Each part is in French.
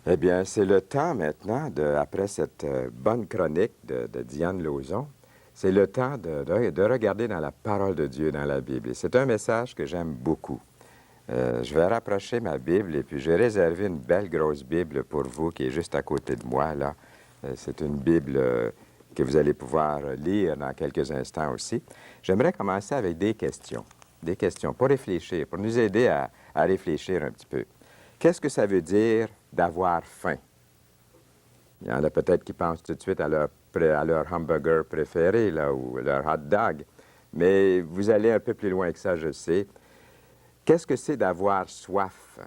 Eh bien, c'est le temps maintenant, après cette bonne chronique de Diane Lauzon, c'est le temps de regarder dans la parole de Dieu dans la Bible. Et c'est un message que j'aime beaucoup. Je vais rapprocher ma Bible et puis j'ai réservé une belle grosse Bible pour vous qui est juste à côté de moi, là. C'est une Bible que vous allez pouvoir lire dans quelques instants aussi. J'aimerais commencer avec des questions pour réfléchir, pour nous aider à réfléchir un petit peu. Qu'est-ce que ça veut dire d'avoir faim? Il y en a peut-être qui pensent tout de suite à leur hamburger préféré, là, ou leur hot dog. Mais vous allez un peu plus loin que ça, je sais. Qu'est-ce que c'est d'avoir soif?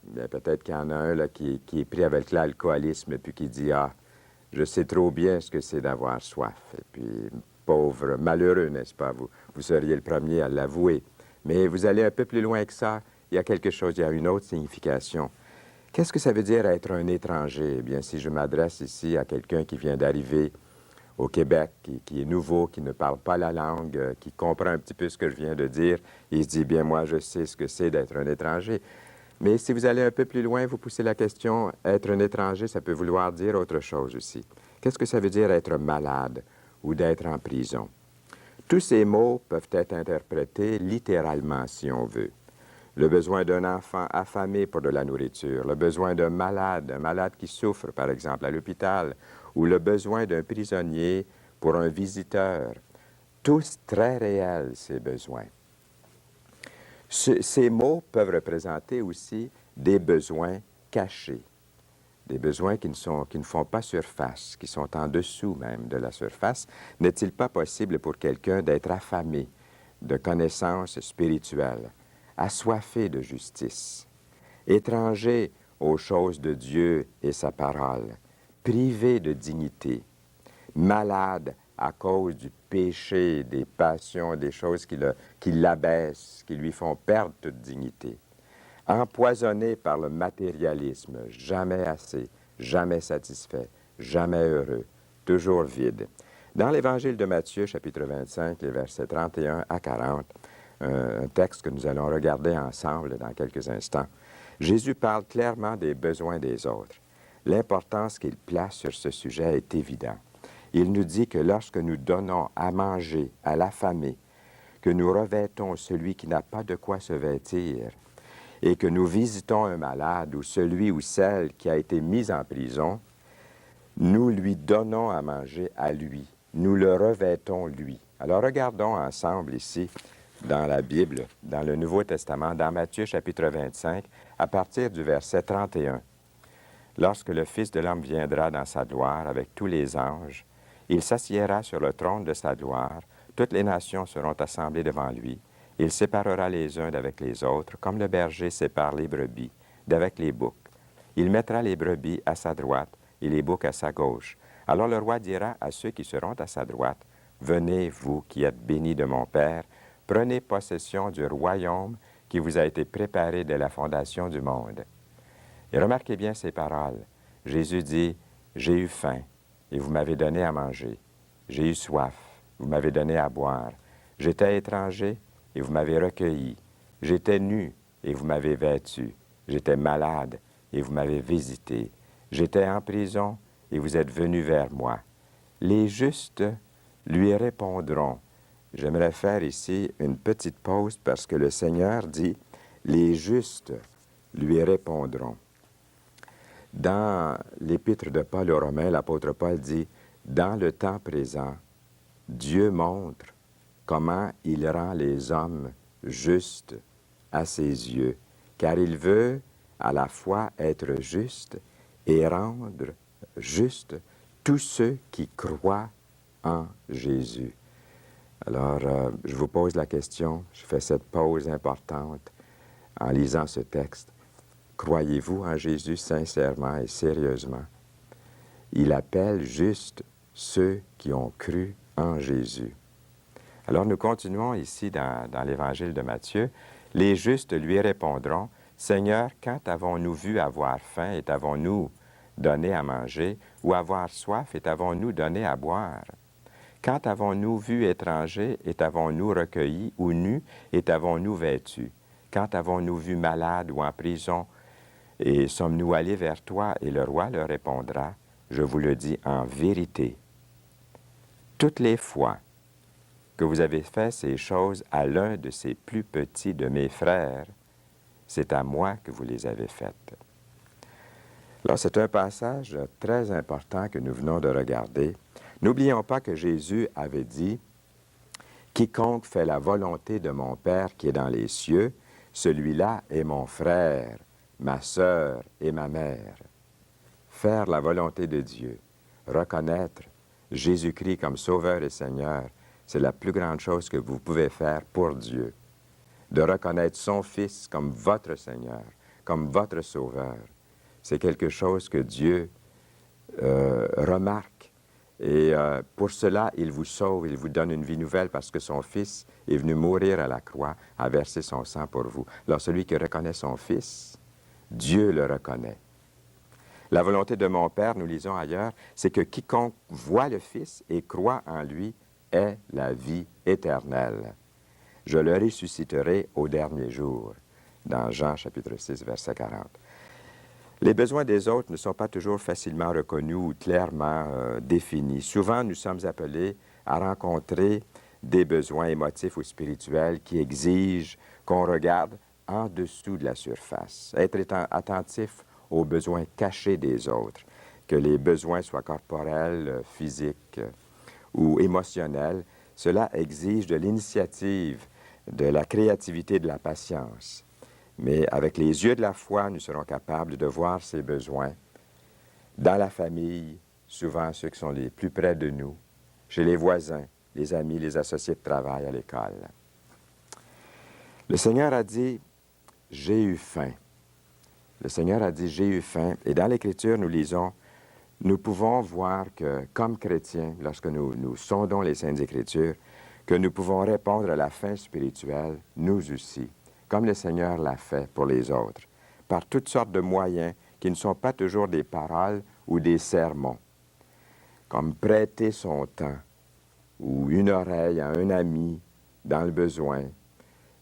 Bien, peut-être qu'il y en a un là, qui est pris avec l'alcoolisme et puis qui dit, ah, je sais trop bien ce que c'est d'avoir soif. Et puis, pauvre, malheureux, n'est-ce pas? Vous seriez le premier à l'avouer. Mais vous allez un peu plus loin que ça. Il y a quelque chose, il y a une autre signification. Qu'est-ce que ça veut dire être un étranger? Eh bien, si je m'adresse ici à quelqu'un qui vient d'arriver au Québec, qui est nouveau, qui ne parle pas la langue, qui comprend un petit peu ce que je viens de dire, il se dit, bien, moi, je sais ce que c'est d'être un étranger. Mais si vous allez un peu plus loin, vous poussez la question, être un étranger, ça peut vouloir dire autre chose aussi. Qu'est-ce que ça veut dire être malade ou d'être en prison? Tous ces mots peuvent être interprétés littéralement, si on veut. Le besoin d'un enfant affamé pour de la nourriture, le besoin d'un malade, un malade qui souffre, par exemple, à l'hôpital, ou le besoin d'un prisonnier pour un visiteur. Tous très réels, ces besoins. Ces mots peuvent représenter aussi des besoins cachés, des besoins qui ne font pas surface, qui sont en dessous même de la surface. N'est-il pas possible pour quelqu'un d'être affamé de connaissances spirituelles, assoiffé de justice, étranger aux choses de Dieu et sa parole, privé de dignité, malade à cause du péché, des passions, des choses qui l'abaissent, qui lui font perdre toute dignité, empoisonné par le matérialisme, jamais assez, jamais satisfait, jamais heureux, toujours vide. Dans l'Évangile de Matthieu, chapitre 25, les versets 31 à 40, un texte que nous allons regarder ensemble dans quelques instants, Jésus parle clairement des besoins des autres. L'importance qu'il place sur ce sujet est évidente. Il nous dit que lorsque nous donnons à manger à l'affamé, que nous revêtons celui qui n'a pas de quoi se vêtir, et que nous visitons un malade ou celui ou celle qui a été mis en prison, nous lui donnons à manger à lui. Nous le revêtons lui. Alors regardons ensemble ici dans la Bible, dans le Nouveau Testament, dans Matthieu chapitre 25, à partir du verset 31. Lorsque le Fils de l'homme viendra dans sa gloire avec tous les anges, il s'assiera sur le trône de sa gloire, toutes les nations seront assemblées devant lui. Il séparera les uns d'avec les autres, comme le berger sépare les brebis d'avec les boucs. Il mettra les brebis à sa droite et les boucs à sa gauche. Alors le roi dira à ceux qui seront à sa droite, « Venez, vous qui êtes bénis de mon Père, prenez possession du royaume qui vous a été préparé dès la fondation du monde. » Et remarquez bien ces paroles. Jésus dit, « J'ai eu faim, et vous m'avez donné à manger. J'ai eu soif, vous m'avez donné à boire. J'étais étranger, et vous m'avez recueilli. J'étais nu, et vous m'avez vêtu. J'étais malade, et vous m'avez visité. J'étais en prison, et vous êtes venus vers moi. » Les justes lui répondront. J'aimerais faire ici une petite pause parce que le Seigneur dit, « Les justes lui répondront. » Dans l'épître de Paul aux Romains, l'apôtre Paul dit, « Dans le temps présent, Dieu montre comment il rend les hommes justes à ses yeux, car il veut à la fois être juste et rendre juste tous ceux qui croient en Jésus. » Alors, je vous pose la question, je fais cette pause importante en lisant ce texte. Croyez-vous en Jésus sincèrement et sérieusement? Il appelle juste ceux qui ont cru en Jésus. Alors nous continuons ici dans l'Évangile de Matthieu. Les justes lui répondront, « Seigneur, quand avons-nous vu avoir faim et t'avons-nous donné à manger, ou avoir soif et t'avons-nous donné à boire? Quand avons-nous vu étranger et t'avons-nous recueilli, ou nu et t'avons-nous vêtu? Quand avons-nous vu malade ou en prison Et sommes-nous allés vers toi? Et le roi leur répondra, je vous le dis en vérité, toutes les fois que vous avez fait ces choses à l'un de ces plus petits de mes frères, c'est à moi que vous les avez faites. Alors, c'est un passage très important que nous venons de regarder. N'oublions pas que Jésus avait dit, « Quiconque fait la volonté de mon Père qui est dans les cieux, celui-là est mon frère, ma sœur et ma mère. » Faire la volonté de Dieu, reconnaître Jésus-Christ comme Sauveur et Seigneur, c'est la plus grande chose que vous pouvez faire pour Dieu. De reconnaître son Fils comme votre Seigneur, comme votre Sauveur. C'est quelque chose que Dieu remarque. Et pour cela, il vous sauve, il vous donne une vie nouvelle parce que son Fils est venu mourir à la croix, a versé son sang pour vous. Alors celui qui reconnaît son Fils, Dieu le reconnaît. La volonté de mon Père, nous lisons ailleurs, c'est que quiconque voit le Fils et croit en lui ait la vie éternelle. Je le ressusciterai au dernier jour, dans Jean chapitre 6, verset 40. Les besoins des autres ne sont pas toujours facilement reconnus ou clairement définis. Souvent, nous sommes appelés à rencontrer des besoins émotifs ou spirituels qui exigent qu'on regarde en dessous de la surface. Être attentif aux besoins cachés des autres, que les besoins soient corporels, physiques ou émotionnels, cela exige de l'initiative, de la créativité, de la patience. Mais avec les yeux de la foi, nous serons capables de voir ces besoins dans la famille, souvent ceux qui sont les plus près de nous, chez les voisins, les amis, les associés de travail à l'école. Le Seigneur a dit, « J'ai eu faim ». Le Seigneur a dit, « J'ai eu faim ». Et dans l'Écriture, nous lisons, nous pouvons voir que, comme chrétiens, lorsque nous sondons les Saintes Écritures, que nous pouvons répondre à la faim spirituelle, nous aussi, comme le Seigneur l'a fait pour les autres, par toutes sortes de moyens qui ne sont pas toujours des paroles ou des sermons, comme prêter son temps ou une oreille à un ami dans le besoin.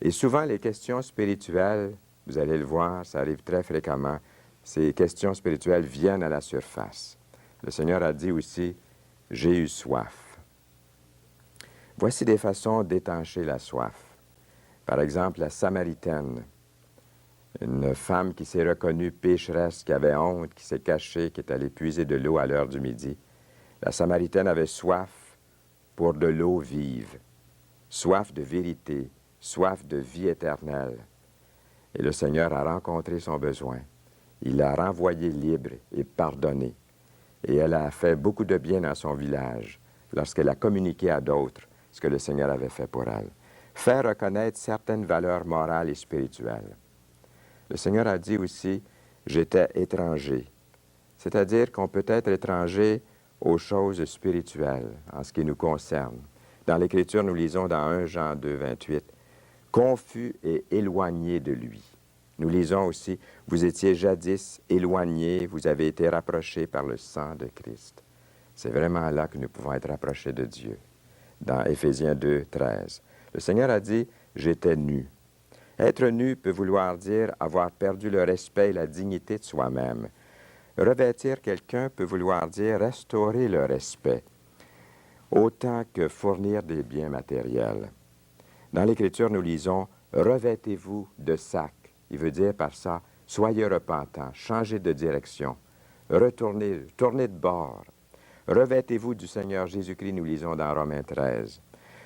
Et souvent, les questions spirituelles, vous allez le voir, ça arrive très fréquemment, ces questions spirituelles viennent à la surface. Le Seigneur a dit aussi, « J'ai eu soif ». Voici des façons d'étancher la soif. Par exemple, la Samaritaine, une femme qui s'est reconnue pécheresse, qui avait honte, qui s'est cachée, qui est allée puiser de l'eau à l'heure du midi. La Samaritaine avait soif pour de l'eau vive, soif de vérité, soif de vie éternelle. Et le Seigneur a rencontré son besoin. Il l'a renvoyée libre et pardonnée. Et elle a fait beaucoup de bien dans son village lorsqu'elle a communiqué à d'autres ce que le Seigneur avait fait pour elle. Faire reconnaître certaines valeurs morales et spirituelles. Le Seigneur a dit aussi, « J'étais étranger ». C'est-à-dire qu'on peut être étranger aux choses spirituelles, en ce qui nous concerne. Dans l'Écriture, nous lisons dans 1 Jean 2, 28, « Confus et éloigné de lui ». Nous lisons aussi, « Vous étiez jadis éloignés, vous avez été rapprochés par le sang de Christ ». C'est vraiment là que nous pouvons être rapprochés de Dieu. Dans Éphésiens 2, 13. Le Seigneur a dit, « J'étais nu ». Être nu peut vouloir dire avoir perdu le respect et la dignité de soi-même. Revêtir quelqu'un peut vouloir dire restaurer le respect, autant que fournir des biens matériels. Dans l'Écriture, nous lisons « Revêtez-vous de sac ». Il veut dire par ça, soyez repentants, changez de direction, tournez de bord. Revêtez-vous du Seigneur Jésus-Christ, nous lisons dans Romains 13.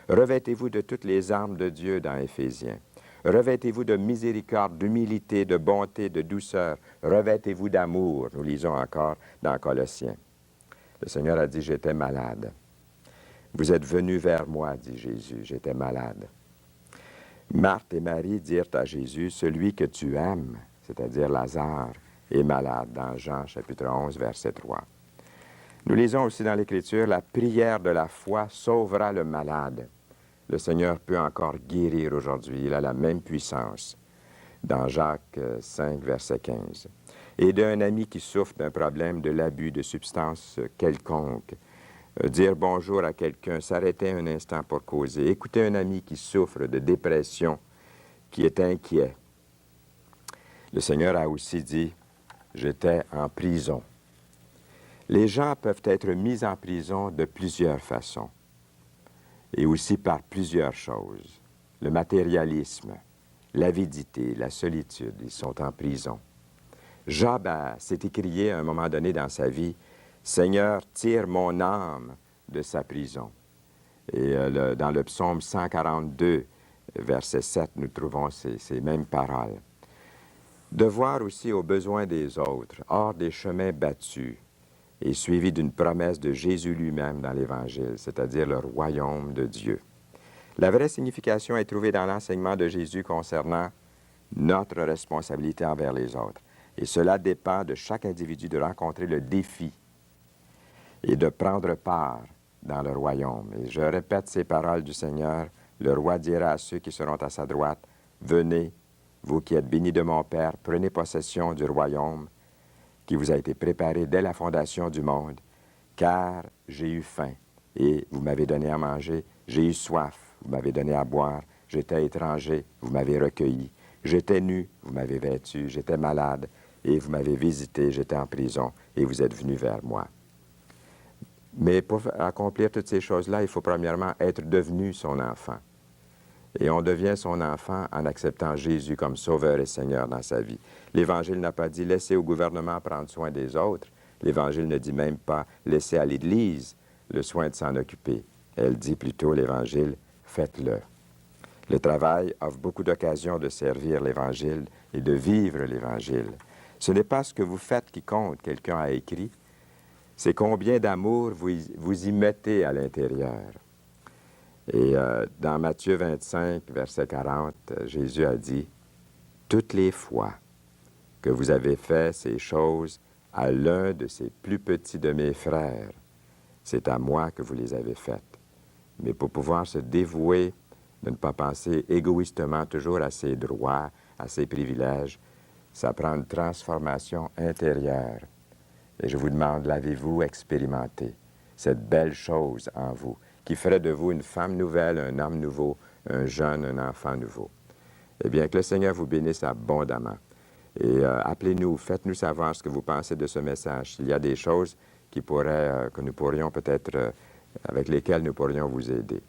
Revêtez-vous de toutes les armes de Dieu dans Éphésiens. Revêtez-vous de miséricorde, d'humilité, de bonté, de douceur. Revêtez-vous d'amour, nous lisons encore dans Colossiens. Le Seigneur a dit, j'étais malade. Vous êtes venus vers moi, dit Jésus, j'étais malade. Marthe et Marie dirent à Jésus, celui que tu aimes, c'est-à-dire Lazare, est malade, dans Jean chapitre 11, verset 3. Nous lisons aussi dans l'Écriture, la prière de la foi sauvera le malade. Le Seigneur peut encore guérir aujourd'hui, il a la même puissance, dans Jacques 5, verset 15. Et d'un ami qui souffre d'un problème de l'abus de substances quelconque, dire bonjour à quelqu'un, s'arrêter un instant pour causer, écouter un ami qui souffre de dépression, qui est inquiet. Le Seigneur a aussi dit, j'étais en prison. Les gens peuvent être mis en prison de plusieurs façons et aussi par plusieurs choses. Le matérialisme, l'avidité, la solitude, ils sont en prison. Job s'est écrié à un moment donné dans sa vie, « Seigneur, tire mon âme de sa prison ». Et dans le psaume 142, verset 7, nous trouvons ces mêmes paroles. De voir aussi aux besoins des autres, hors des chemins battus, et suivi d'une promesse de Jésus lui-même dans l'Évangile, c'est-à-dire le royaume de Dieu. La vraie signification est trouvée dans l'enseignement de Jésus concernant notre responsabilité envers les autres. Et cela dépend de chaque individu de rencontrer le défi et de prendre part dans le royaume. Et je répète ces paroles du Seigneur, le roi dira à ceux qui seront à sa droite, « Venez, vous qui êtes bénis de mon Père, prenez possession du royaume qui vous a été préparé dès la fondation du monde, car j'ai eu faim et vous m'avez donné à manger, j'ai eu soif, vous m'avez donné à boire, j'étais étranger, vous m'avez recueilli, j'étais nu, vous m'avez vêtu, j'étais malade et vous m'avez visité, j'étais en prison et vous êtes venus vers moi. » Mais pour accomplir toutes ces choses-là, il faut premièrement être devenu son enfant. Et on devient son enfant en acceptant Jésus comme Sauveur et Seigneur dans sa vie. L'Évangile n'a pas dit « laissez au gouvernement prendre soin des autres ». L'Évangile ne dit même pas « laissez à l'Église le soin de s'en occuper ». Elle dit plutôt l'Évangile « faites-le ». Le travail offre beaucoup d'occasions de servir l'Évangile et de vivre l'Évangile. Ce n'est pas ce que vous faites qui compte, quelqu'un a écrit, c'est combien d'amour vous y mettez à l'intérieur. Et dans Matthieu 25, verset 40, Jésus a dit, « Toutes les fois que vous avez fait ces choses à l'un de ces plus petits de mes frères, c'est à moi que vous les avez faites. » Mais pour pouvoir se dévouer, de ne pas penser égoïstement toujours à ses droits, à ses privilèges, ça prend une transformation intérieure. Et je vous demande, l'avez-vous expérimenté, cette belle chose en vous, qui ferait de vous une femme nouvelle, un homme nouveau, un jeune, un enfant nouveau? Eh bien, que le Seigneur vous bénisse abondamment. Et appelez-nous, faites-nous savoir ce que vous pensez de ce message. S'il y a des choses qui que nous pourrions peut-être, avec lesquelles nous pourrions vous aider.